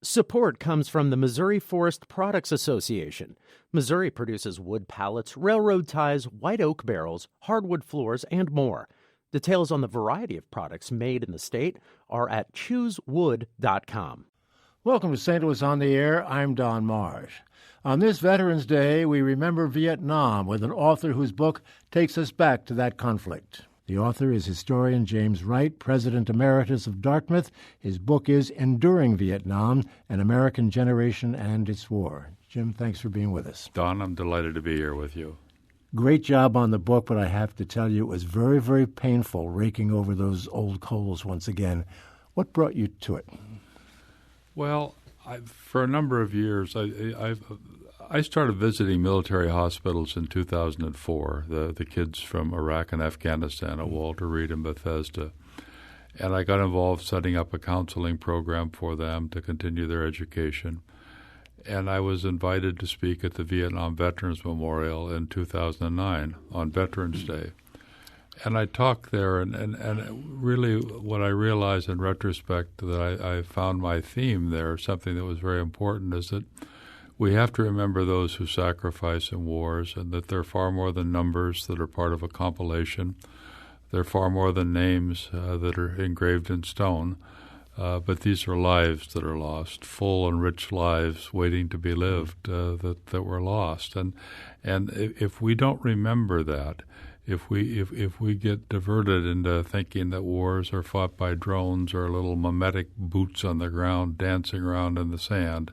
Support comes from the Missouri Forest Products Association. Missouri produces wood pallets, railroad ties, white oak barrels, hardwood floors, and more. Details on the variety of products made in the state are at choosewood.com. Welcome to St. Louis on the Air. I'm Don Marsh. On this Veterans Day, we remember Vietnam with an author whose book takes us back to that conflict. The author is historian James Wright, President Emeritus of Dartmouth. His book is Enduring Vietnam, An American Generation and Its War. Jim, thanks for being with us. Don, I'm delighted to be here with you. Great job on the book, but I have to tell you it was very, very painful raking over those old coals once again. What brought you to it? Well, for a number of years, I started visiting military hospitals in 2004, the kids from Iraq and Afghanistan at Walter Reed and Bethesda. And I got involved setting up a counseling program for them to continue their education. And I was invited to speak at the Vietnam Veterans Memorial in 2009 on Veterans Day. And I talked there, and really what I realized in retrospect that I found my theme there, something that was very important, is that we have to remember those who sacrifice in wars, and that they're far more than numbers that are part of a compilation. They're far more than names that are engraved in stone. But these are lives that are lost, full and rich lives waiting to be lived that were lost. And if we don't remember that, if we get diverted into thinking that wars are fought by drones or little mimetic boots on the ground dancing around in the sand,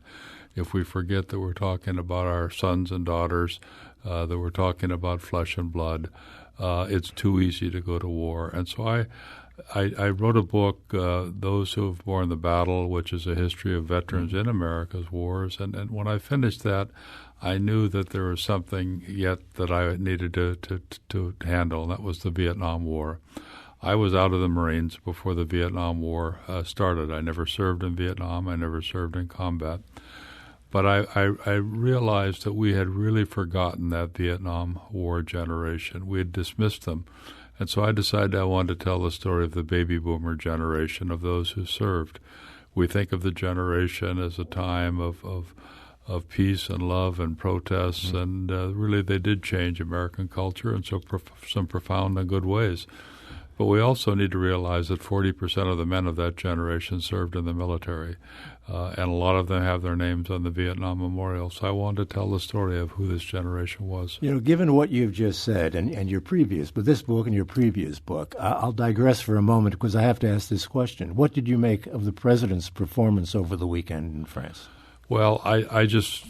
if we forget that we're talking about our sons and daughters, that we're talking about flesh and blood, it's too easy to go to war. And so I wrote a book, Those Who Have Borne the Battle, which is a history of veterans in America's wars. And when I finished that, I knew that there was something yet that I needed to handle, and that was the Vietnam War. I was out of the Marines before the Vietnam War started. I never served in Vietnam. I never served in combat. But I realized that we had really forgotten that Vietnam War generation. We had dismissed them. And so I decided I wanted to tell the story of the baby boomer generation, of those who served. We think of the generation as a time of peace and love and protests, and really they did change American culture in some profound and good ways. But we also need to realize that 40% of the men of that generation served in the military, and a lot of them have their names on the Vietnam Memorial. So I wanted to tell the story of who this generation was. You know, given what you've just said and your previous, but this book and your previous book, I'll digress for a moment because I have to ask this question. What did you make of the president's performance over the weekend in France? Well, I just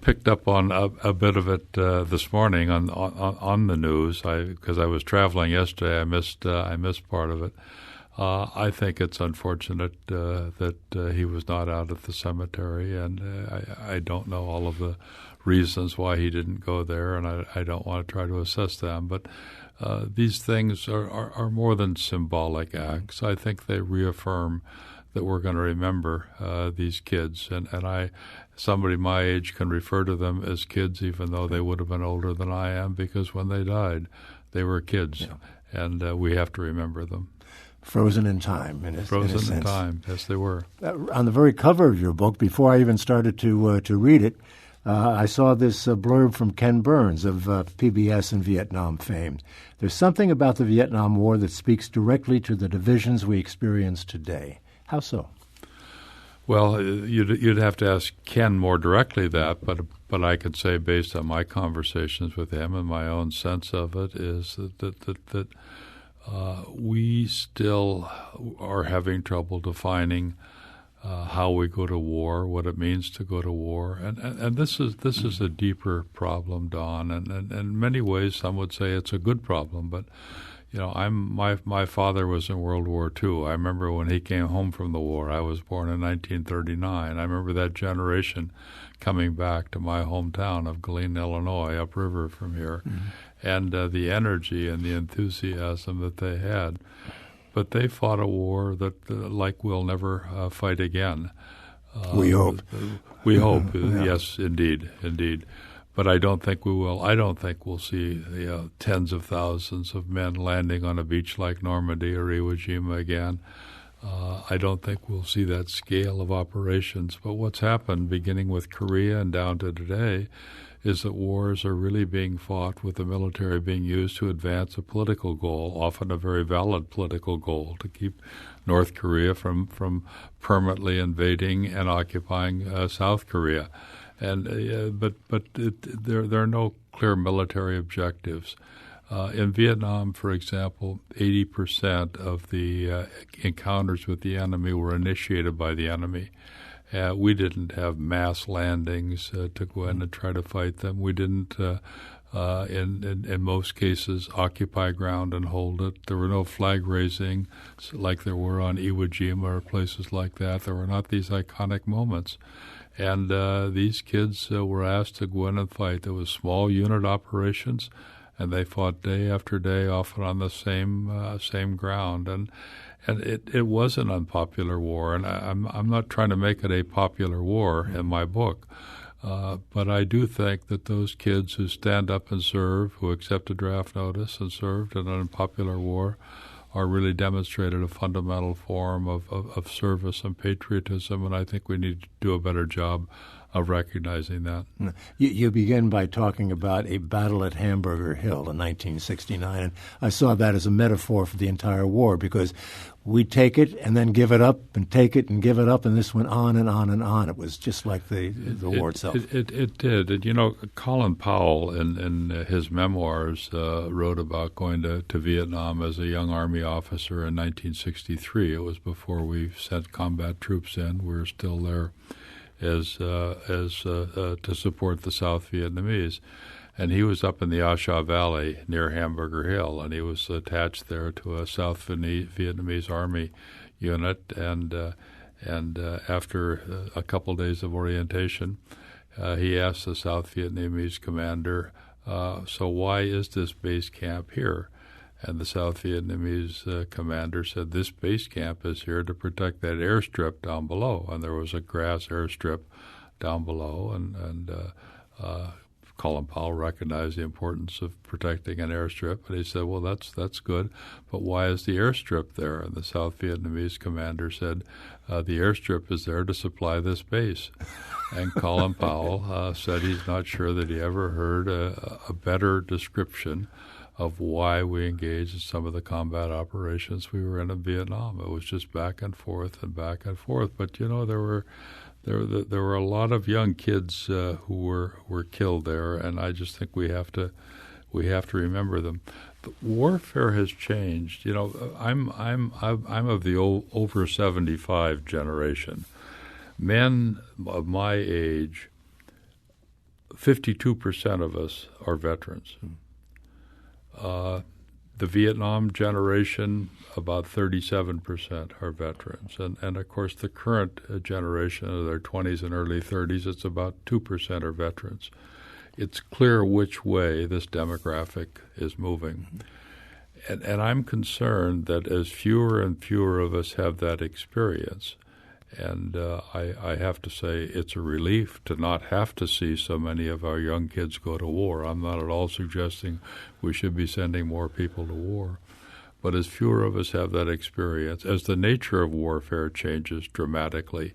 picked up on a bit of it this morning on the news because I was traveling yesterday. I missed part of it. I think it's unfortunate that he was not out at the cemetery, and I don't know all of the reasons why he didn't go there, and I don't want to try to assess them. But these things are more than symbolic acts. I think they reaffirm that we're going to remember these kids, and somebody my age can refer to them as kids even though they would have been older than I am, because when they died, they were kids, and we have to remember them. Frozen in time, in a sense. In time, yes, they were. On the very cover of your book, before I even started to read it, I saw this blurb from Ken Burns of PBS and Vietnam fame. There's something about the Vietnam War that speaks directly to the divisions we experience today. How so? Well, you'd have to ask Ken more directly that, but I could say based on my conversations with him and my own sense of it is that we still are having trouble defining how we go to war, what it means to go to war, and this is a deeper problem, Don, and in many ways some would say it's a good problem, but. You know, my father was in World War II. I remember when he came home from the war. I was born in 1939. I remember that generation coming back to my hometown of Galena, Illinois, upriver from here, and the energy and the enthusiasm that they had. But they fought a war that, like we'll never fight again. We hope. We hope. Yes, indeed. But I don't think we will. I don't think we'll see tens of thousands of men landing on a beach like Normandy or Iwo Jima again. I don't think we'll see that scale of operations. But what's happened, beginning with Korea and down to today, is that wars are really being fought with the military being used to advance a political goal, often a very valid political goal, to keep North Korea from permanently invading and occupying South Korea. And there are no clear military objectives. In Vietnam, for example, 80% of the encounters with the enemy were initiated by the enemy. We didn't have mass landings to go in and try to fight them. We didn't, in most cases, occupy ground and hold it. There were no flag raising like there were on Iwo Jima or places like that. There were not these iconic moments. And these kids were asked to go in and fight. There was small unit operations, and they fought day after day, often on the same ground. And it was an unpopular war, and I'm not trying to make it a popular war in my book, but I do think that those kids who stand up and serve, who accept a draft notice and served in an unpopular war, are really demonstrated a fundamental form of service and patriotism, and I think we need to do a better job of recognizing that. You begin by talking about a battle at Hamburger Hill in 1969, and I saw that as a metaphor for the entire war, because we take it and then give it up and take it and give it up, and this went on and on and on. It was just like the war itself. It did. And, Colin Powell in his memoirs wrote about going to Vietnam as a young Army officer in 1963. It was before we sent combat troops in. We were still there as to support the South Vietnamese. And he was up in the A Sha Valley near Hamburger Hill, and he was attached there to a South Vietnamese Army unit. And after a couple days of orientation, he asked the South Vietnamese commander, so why is this base camp here? And the South Vietnamese commander said, this base camp is here to protect that airstrip down below. And there was a grass airstrip down below, and Colin Powell recognized the importance of protecting an airstrip, and he said, well, that's good, but why is the airstrip there? And the South Vietnamese commander said, the airstrip is there to supply this base. And Colin Powell said he's not sure that he ever heard a better description of why we engaged in some of the combat operations we were in Vietnam. It was just back and forth and back and forth. But, there were a lot of young kids who were killed there, and I just think we have to remember them. The warfare has changed. I'm of the over 75 generation. Men of my age, 52% of us are veterans. The Vietnam generation, about 37% are veterans. And of course, the current generation of their 20s and early 30s, it's about 2% are veterans. It's clear which way this demographic is moving. And I'm concerned that as fewer and fewer of us have that experience, and I have to say it's a relief to not have to see so many of our young kids go to war. I'm not at all suggesting we should be sending more people to war. But as fewer of us have that experience, as the nature of warfare changes dramatically,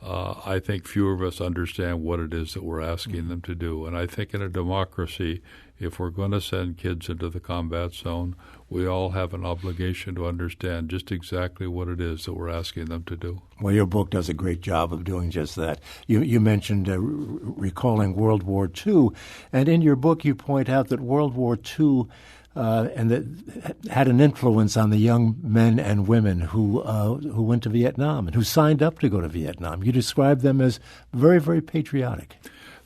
I think fewer of us understand what it is that we're asking them to do. And I think in a democracy, if we're going to send kids into the combat zone, we all have an obligation to understand just exactly what it is that we're asking them to do. Well, your book does a great job of doing just that. You mentioned recalling World War II, and in your book you point out that World War II and that had an influence on the young men and women who went to Vietnam and who signed up to go to Vietnam. You describe them as very, very patriotic.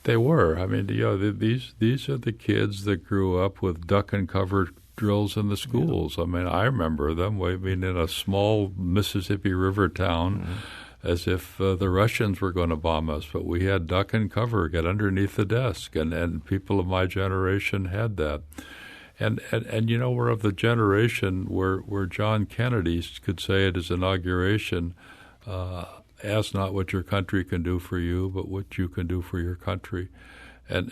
They were. I mean, these are the kids that grew up with duck and cover drills in the schools. Yeah. I mean, I remember them. I mean, in a small Mississippi River town, as if the Russians were going to bomb us, but we had duck and cover, get underneath the desk, and people of my generation had that. And we're of the generation where John Kennedy could say at his inauguration, ask not what your country can do for you, but what you can do for your country. And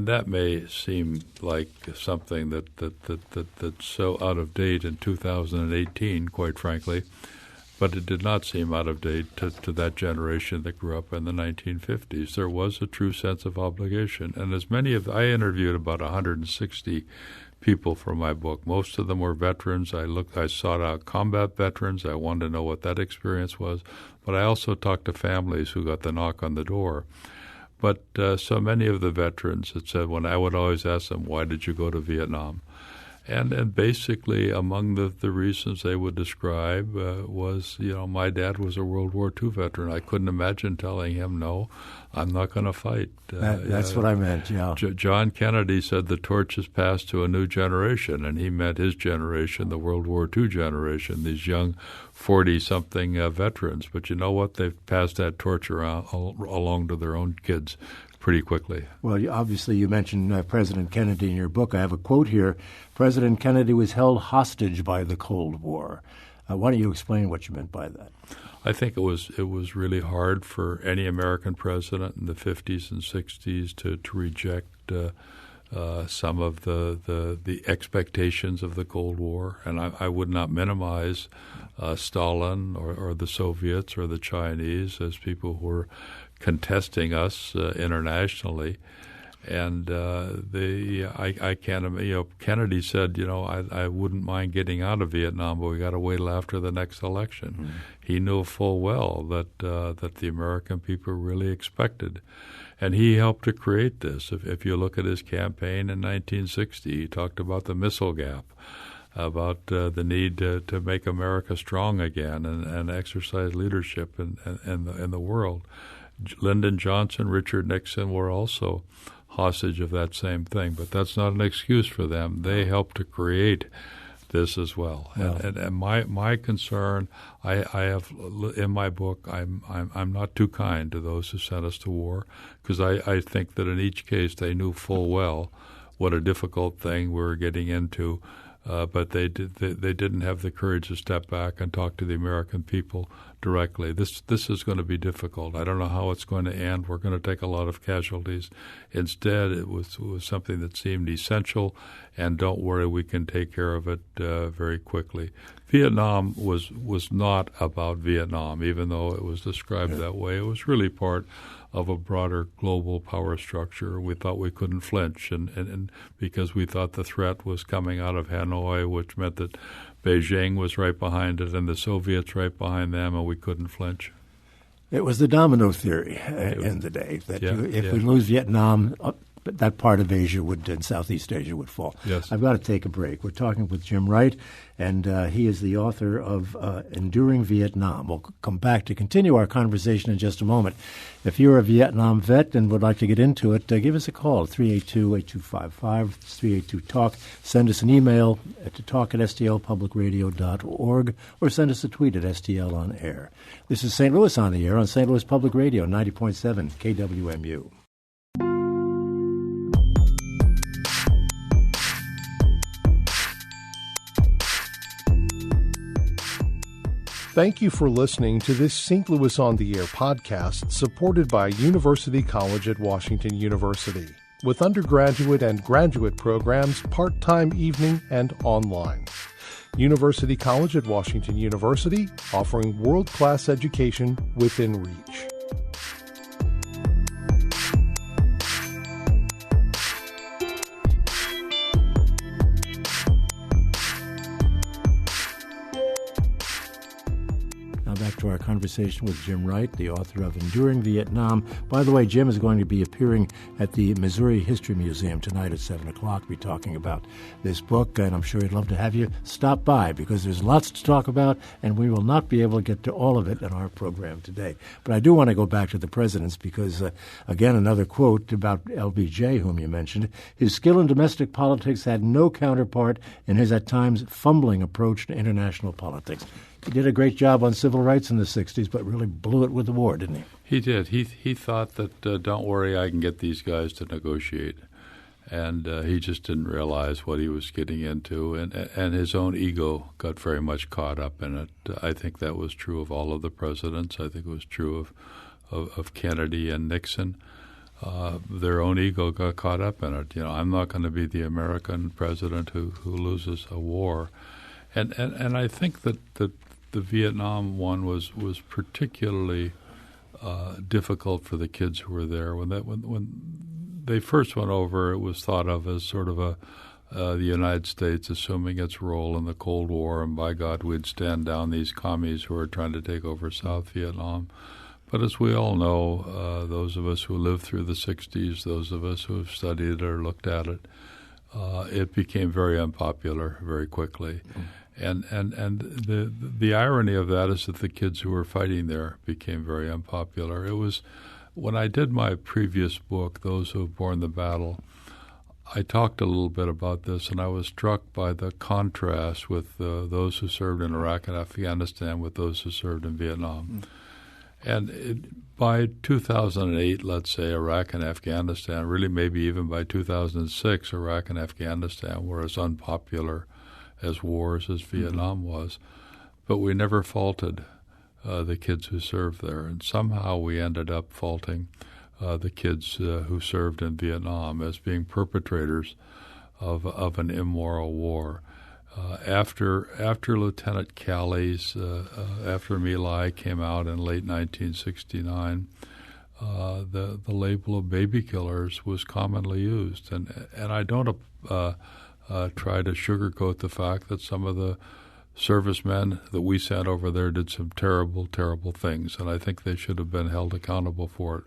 that may seem like something that's so out of date in 2018, quite frankly. but it did not seem out of date to that generation that grew up in the 1950s. There was a true sense of obligation. And as I interviewed about 160 people for my book. Most of them were veterans. I sought out combat veterans. I wanted to know what that experience was. But I also talked to families who got the knock on the door. But so many of the veterans had said, when I would always ask them, why did you go to Vietnam? And basically among the reasons they would describe was, my dad was a World War II veteran. I couldn't imagine telling him, no, I'm not going to fight. That's what I meant, yeah. John Kennedy said the torch is passed to a new generation, and he meant his generation, the World War II generation, these young 40-something veterans. But you know what? They've passed that torch along to their own kids pretty quickly. Well, obviously you mentioned President Kennedy in your book. I have a quote here. President Kennedy was held hostage by the Cold War. Why don't you explain what you meant by that? I think it was really hard for any American president in the 50s and 60s to reject some of the expectations of the Cold War. And I would not minimize Stalin or the Soviets or the Chinese as people who were contesting us internationally. And Kennedy said, I wouldn't mind getting out of Vietnam, but we got to wait till after the next election. Mm-hmm. He knew full well that the American people really expected. And he helped to create this. If you look at his campaign in 1960, he talked about the missile gap, about the need to make America strong again and exercise leadership in the world. Lyndon Johnson, Richard Nixon were also hostage of that same thing, but that's not an excuse for them. They helped to create this as well. Yeah. And my concern, I have in my book, I'm not too kind to those who sent us to war, because I think that in each case they knew full well what a difficult thing we were getting into, but they didn't have the courage to step back and talk to the American people directly. This is going to be difficult. I don't know how it's going to end. We're going to take a lot of casualties. Instead, it was something that seemed essential, and don't worry, we can take care of it very quickly. Vietnam was not about Vietnam, even though it was described that way. It was really part of a broader global power structure. We thought we couldn't flinch, and because we thought the threat was coming out of Hanoi, which meant that Beijing was right behind it and the Soviets right behind them, and we couldn't flinch. It was the domino theory in the day, that if we lose Vietnam, that part of Asia and Southeast Asia would fall. Yes. I've got to take a break. We're talking with Jim Wright, and he is the author of Enduring Vietnam. We'll come back to continue our conversation in just a moment. If you're a Vietnam vet and would like to get into it, give us a call, 382-8255, 382-TALK. Send us an email to talk@stlpublicradio.org, or send us a tweet at STL on air. This is St. Louis on the air on St. Louis Public Radio, 90.7 KWMU. Thank you for listening to this St. Louis on the Air podcast supported by University College at Washington University, with undergraduate and graduate programs part-time, evening, and online. University College at Washington University, offering world-class education within reach. To our conversation with Jim Wright, the author of Enduring Vietnam. By the way, Jim is going to be appearing at the Missouri History Museum tonight at 7 o'clock. We'll be talking about this book, and I'm sure he'd love to have you stop by, because there's lots to talk about, and we will not be able to get to all of it in our program today. But I do want to go back to the presidents, because, again, another quote about LBJ, whom you mentioned. His skill in domestic politics had no counterpart in his, at times, fumbling approach to international politics. He did a great job on civil rights in the 60s, but really blew it with the war, didn't he? He did. He thought that, don't worry, I can get these guys to negotiate. And he just didn't realize what he was getting into. And his own ego got very much caught up in it. I think that was true of all of the presidents. I think it was true of Kennedy and Nixon. Their own ego got caught up in it. I'm not going to be the American president who loses a war. And I think that Vietnam one was particularly difficult for the kids who were there. When they first went over, it was thought of as sort of the United States assuming its role in the Cold War, and by God, we'd stand down these commies who were trying to take over South Vietnam. But as we all know, those of us who lived through the 60s, those of us who have studied or looked at it, it became very unpopular very quickly. And the irony of that is that the kids who were fighting there became very unpopular. It was when I did my previous book, Those Who Have Borne the Battle, I talked a little bit about this, and I was struck by the contrast with those who served in Iraq and Afghanistan with those who served in Vietnam. And by 2008, let's say, Iraq and Afghanistan, really maybe even by 2006, Iraq and Afghanistan were as unpopular as wars as Vietnam was. But we never faulted the kids who served there. And somehow we ended up faulting the kids who served in Vietnam as being perpetrators of an immoral war. After Lieutenant Calley's, after My Lai came out in late 1969, the label of baby killers was commonly used. And I don't try to sugarcoat the fact that some of the servicemen that we sent over there did some terrible, terrible things, and I think they should have been held accountable for it.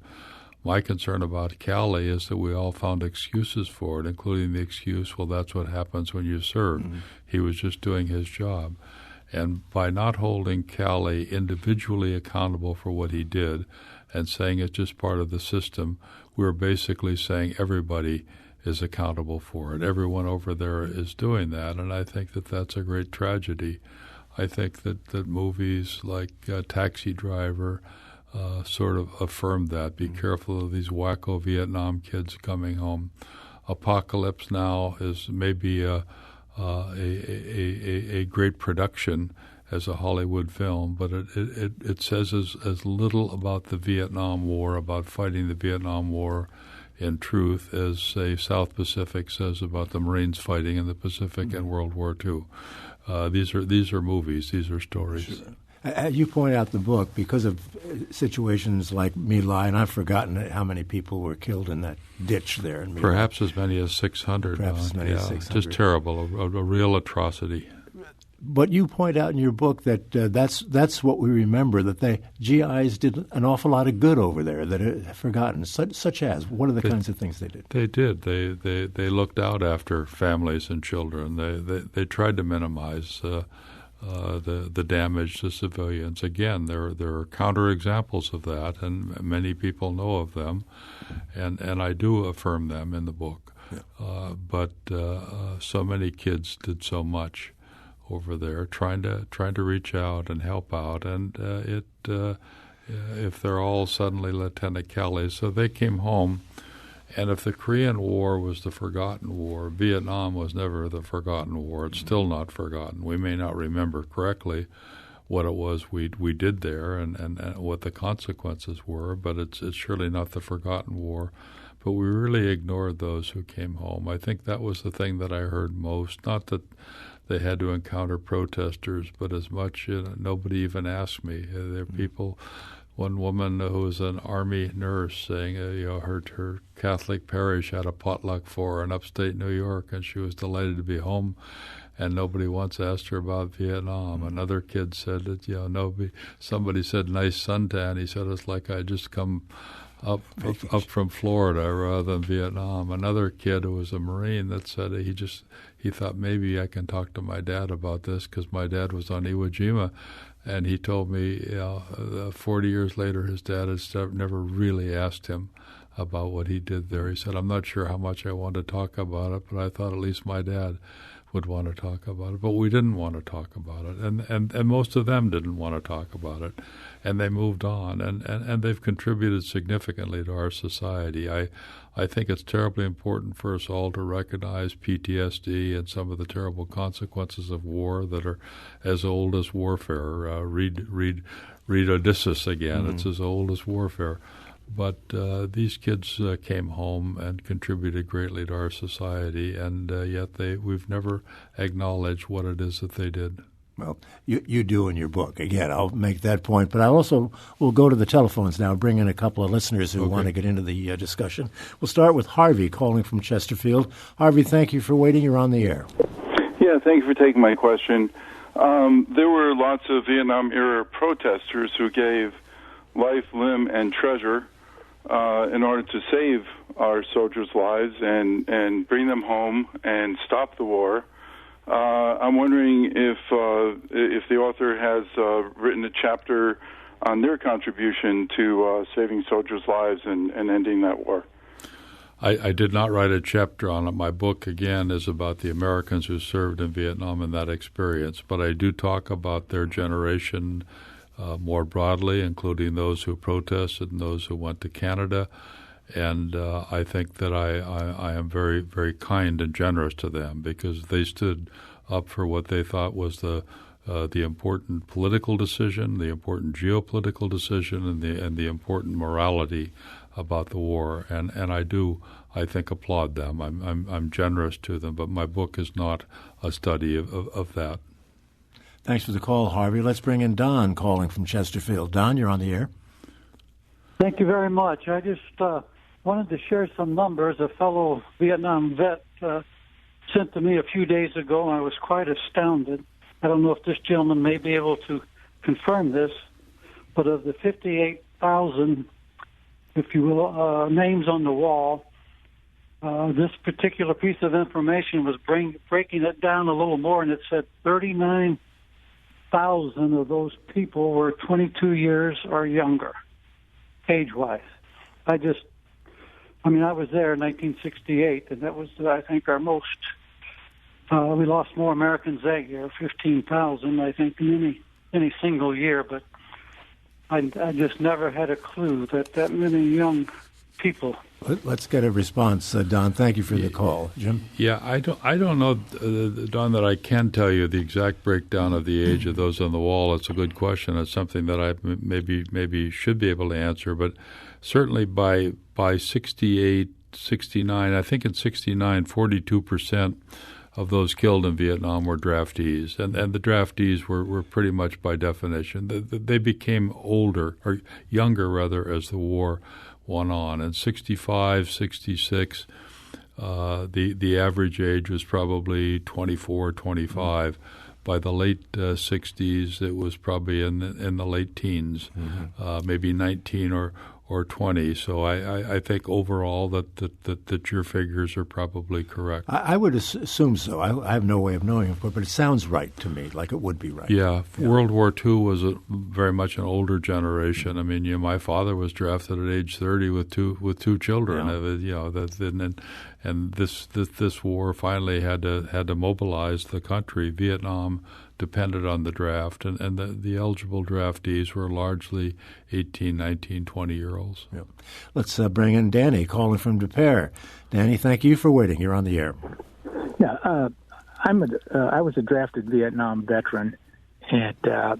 My concern about Calley is that we all found excuses for it, including the excuse, well, that's what happens when you serve. He was just doing his job. And by not holding Calley individually accountable for what he did and saying it's just part of the system, we're basically saying everybody is accountable for it. Everyone over there is doing that, and I think that that's a great tragedy. I think that movies like Taxi Driver sort of affirmed that. Be careful of these wacko Vietnam kids coming home. Apocalypse Now is maybe a great production as a Hollywood film, but it says as little about the Vietnam War, about fighting the Vietnam War in truth, as, say, South Pacific says about the Marines fighting in the Pacific in World War II. These are movies. These are stories. Sure. You point out the book, because of situations like My Lai, and I've forgotten how many people were killed in that ditch there. In Perhaps as many as 600. Perhaps as many as 600. Just terrible, a real atrocity. But you point out in your book that that's what we remember, that the GIs did an awful lot of good over there that are forgotten, such as, what are the kinds of things they did? They did. They looked out after families and children. They tried to minimize the damage to civilians. Again, there are counterexamples of that, and many people know of them, and I do affirm them in the book. Yeah. But so many kids did so much over there, trying to reach out and help out, and if they're all suddenly Lieutenant Calley, so they came home. And if the Korean War was the forgotten war, Vietnam was never the forgotten war. It's still not forgotten. We may not remember correctly what it was we did there and what the consequences were, but it's surely not the forgotten war. But we really ignored those who came home. I think that was the thing that I heard most. Not that they had to encounter protesters, but as much, nobody even asked me. There are people. One woman who was an Army nurse saying, her Catholic parish had a potluck for her in upstate New York, and she was delighted to be home, and nobody once asked her about Vietnam. Another kid said that, somebody said, nice suntan. He said, it's like I just come up from Florida rather than Vietnam. Another kid who was a Marine that said he thought maybe I can talk to my dad about this because my dad was on Iwo Jima. And he told me 40 years later his dad had never really asked him about what he did there. He said, I'm not sure how much I want to talk about it, but I thought at least my dad would want to talk about it. But we didn't want to talk about it, and most of them didn't want to talk about it, and they moved on, and they've contributed significantly to our society. I think it's terribly important for us all to recognize PTSD and some of the terrible consequences of war that are as old as warfare. Read Odysseus again. It's as old as warfare. But these kids came home and contributed greatly to our society, and yet we've never acknowledged what it is that they did. Well, you do in your book. Again, I'll make that point. But I also will go to the telephones now, bring in a couple of listeners who want to get into the discussion. We'll start with Harvey calling from Chesterfield. Harvey, thank you for waiting. You're on the air. Yeah, thank you for taking my question. There were lots of Vietnam-era protesters who gave life, limb, and treasure in order to save our soldiers' lives and bring them home and stop the war. I'm wondering if the author has written a chapter on their contribution to saving soldiers' lives and ending that war. I did not write a chapter on it. My book, again, is about the Americans who served in Vietnam and that experience. But I do talk about their generation more broadly, including those who protested and those who went to Canada. And I think that I am very, very kind and generous to them because they stood up for what they thought was the important political decision, the important geopolitical decision, and the important morality about the war. And I do, I think, applaud them. I'm generous to them, but my book is not a study of that. Thanks for the call, Harvey. Let's bring in Don calling from Chesterfield. Don, you're on the air. Thank you very much. I just wanted to share some numbers a fellow Vietnam vet sent to me a few days ago, and I was quite astounded. I don't know if this gentleman may be able to confirm this, but of the 58,000, if you will, names on the wall, this particular piece of information was breaking it down a little more, and it said 39,000 of those people were 22 years or younger, age-wise. I was there in 1968, and that was, I think, our most. We lost more Americans that year, 15,000, I think, in any single year. But I just never had a clue that many young people. Let's get a response, Don. Thank you for the call, Jim. Yeah, I don't know, Don, that I can tell you the exact breakdown of the age of those on the wall. It's a good question. It's something that I maybe should be able to answer, but certainly by 68, 69, I think in 69, 42% of those killed in Vietnam were draftees, and the draftees were pretty much by definition. They became older, or younger rather, as the war went on. In 65, 66, the average age was probably 24, 25. By the late 60s, it was probably in the late teens, maybe 19 or 20. So I think overall that your figures are probably correct. I would assume so. I have no way of knowing, but it sounds right to me, like it would be right. Yeah. World War II was very much an older generation. I mean, my father was drafted at age 30 with two children. And this war finally had to mobilize the country. Vietnam depended on the draft, and the eligible draftees were largely 18, 19, 20-year-olds. Yep. Let's bring in Danny calling from Des Peres. Danny, thank you for waiting. You're on the air. Yeah, I was a drafted Vietnam veteran, and the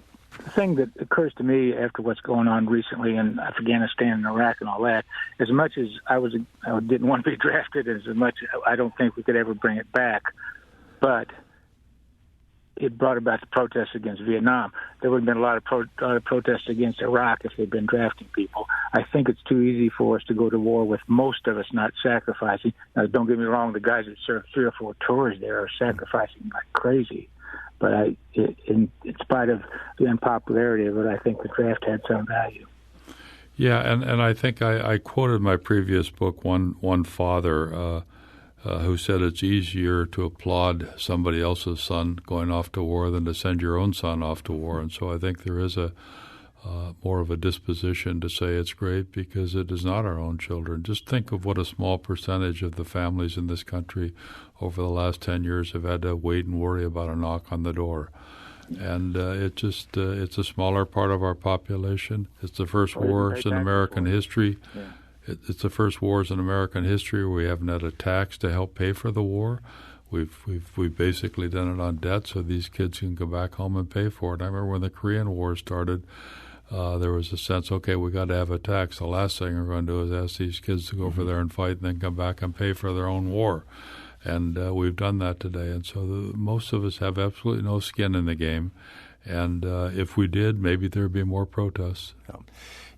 thing that occurs to me after what's going on recently in Afghanistan and Iraq and all that, as much as I didn't want to be drafted, as much I don't think we could ever bring it back, but it brought about the protests against Vietnam. There would have been a lot of protests against Iraq if they'd been drafting people. I think it's too easy for us to go to war with most of us not sacrificing. Now, don't get me wrong, the guys that served 3 or 4 tours there are sacrificing like crazy. But in spite of the unpopularity of it, I think the draft had some value. Yeah, and I think I quoted my previous book, one father who said it's easier to applaud somebody else's son going off to war than to send your own son off to war. And so I think there is a more of a disposition to say it's great because it is not our own children. Just think of what a small percentage of the families in this country over the last 10 years have had to wait and worry about a knock on the door. And it's a smaller part of our population. It's the first wars in American history. Yeah. It's the first wars in American history where we haven't had a tax to help pay for the war. We've basically done it on debt so these kids can go back home and pay for it. I remember when the Korean War started, there was a sense, okay, we got to have a tax. The last thing we're going to do is ask these kids to go over there and fight and then come back and pay for their own war. And we've done that today. And so most of us have absolutely no skin in the game. And if we did, maybe there would be more protests.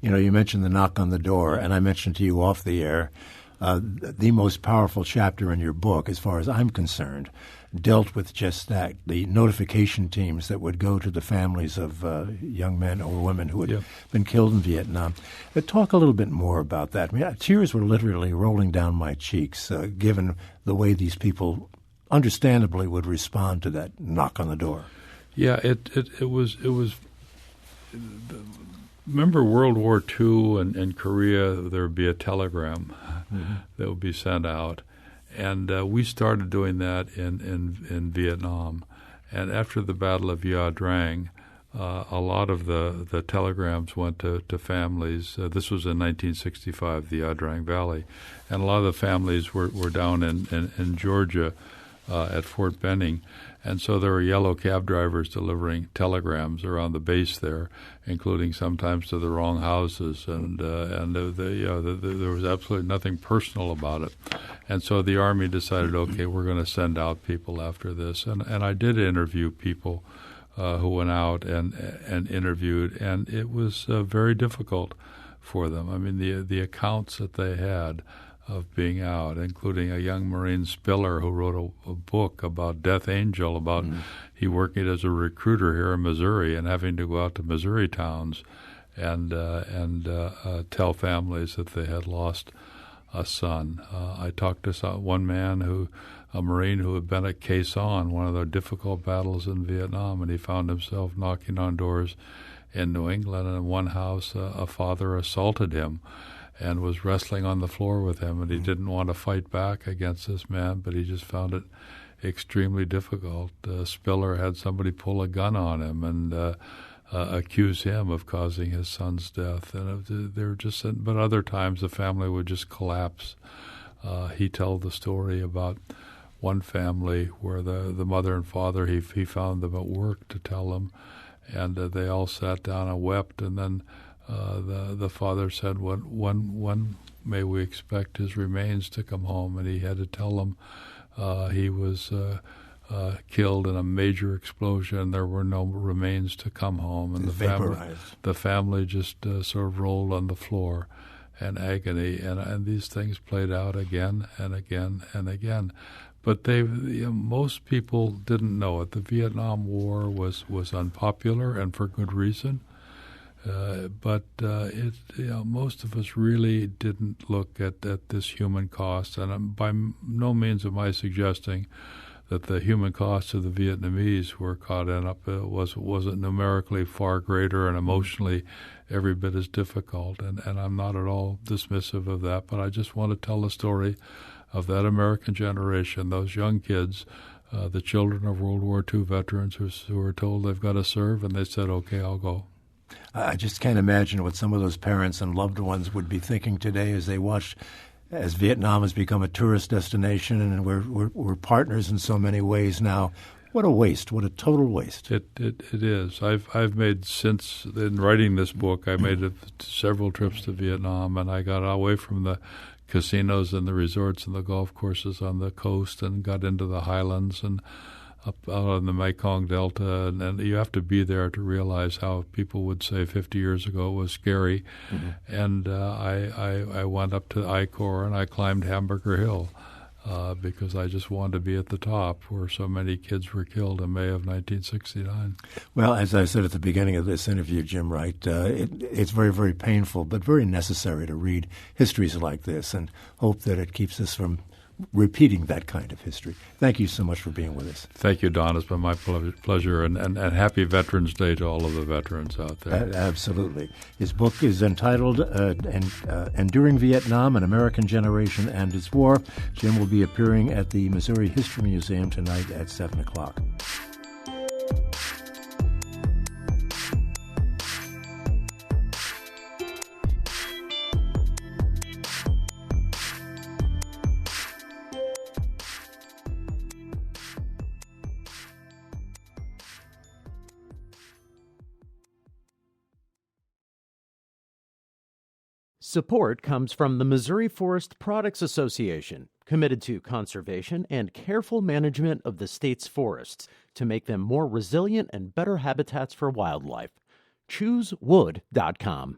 You know, you mentioned the knock on the door, and I mentioned to you off the air, the most powerful chapter in your book, as far as I'm concerned, dealt with just that, the notification teams that would go to the families of young men or women who had been killed in Vietnam. But talk a little bit more about that. I mean, tears were literally rolling down my cheeks, given the way these people understandably would respond to that knock on the door. Yeah, it was. Remember World War II and Korea, there would be a telegram that would be sent out. And we started doing that in Vietnam. And after the Battle of Ia Drang, a lot of the telegrams went to families. This was in 1965, the Ia Drang Valley. And a lot of the families were down in Georgia at Fort Benning. And so there were yellow cab drivers delivering telegrams around the base there, including sometimes to the wrong houses. And there was absolutely nothing personal about it. And so the Army decided, okay, we're going to send out people after this. And I did interview people who went out and interviewed, and it was very difficult for them. I mean, the accounts that they had of being out, including a young Marine Spiller who wrote a book about Death Angel, about he working as a recruiter here in Missouri and having to go out to Missouri towns and tell families that they had lost a son. I talked to one man a Marine who had been at Quai Son, one of the difficult battles in Vietnam, and he found himself knocking on doors in New England, and in one house a father assaulted him and was wrestling on the floor with him, and he didn't want to fight back against this man, but he just found it extremely difficult. Spiller had somebody pull a gun on him and accuse him of causing his son's death, and they were just. But other times the family would just collapse. He told the story about one family where the mother and father, he found them at work to tell them, and they all sat down and wept, and then the father said, when may we expect his remains to come home? And he had to tell them he was killed in a major explosion. There were no remains to come home. And the family just sort of rolled on the floor in agony. And these things played out again and again and again. But most people didn't know it. The Vietnam War was unpopular, and for good reason. But most of us really didn't look at this human cost, and by no means am I suggesting that the human cost of the Vietnamese who were caught in up wasn't numerically far greater and emotionally every bit as difficult, and I'm not at all dismissive of that, but I just want to tell the story of that American generation, those young kids, the children of World War II veterans who were told they've got to serve, and they said, okay, I'll go. I just can't imagine what some of those parents and loved ones would be thinking today as they watch, as Vietnam has become a tourist destination and we're partners in so many ways now. What a waste! What a total waste! It is. I've made, since in writing this book, I made several trips to Vietnam, and I got away from the casinos and the resorts and the golf courses on the coast and got into the highlands and up out in the Mekong Delta, and you have to be there to realize how people would say 50 years ago it was scary. And I went up to I-Corps and I climbed Hamburger Hill because I just wanted to be at the top where so many kids were killed in May of 1969. Well, as I said at the beginning of this interview, Jim Wright, it's very, very painful but very necessary to read histories like this and hope that it keeps us from repeating that kind of history. Thank you so much for being with us. Thank you, Don. It's been my pleasure, and happy Veterans Day to all of the veterans out there. Absolutely. His book is entitled Enduring Vietnam, An American Generation and Its War. Jim will be appearing at the Missouri History Museum tonight at 7 o'clock. Support comes from the Missouri Forest Products Association, committed to conservation and careful management of the state's forests to make them more resilient and better habitats for wildlife. ChooseWood.com.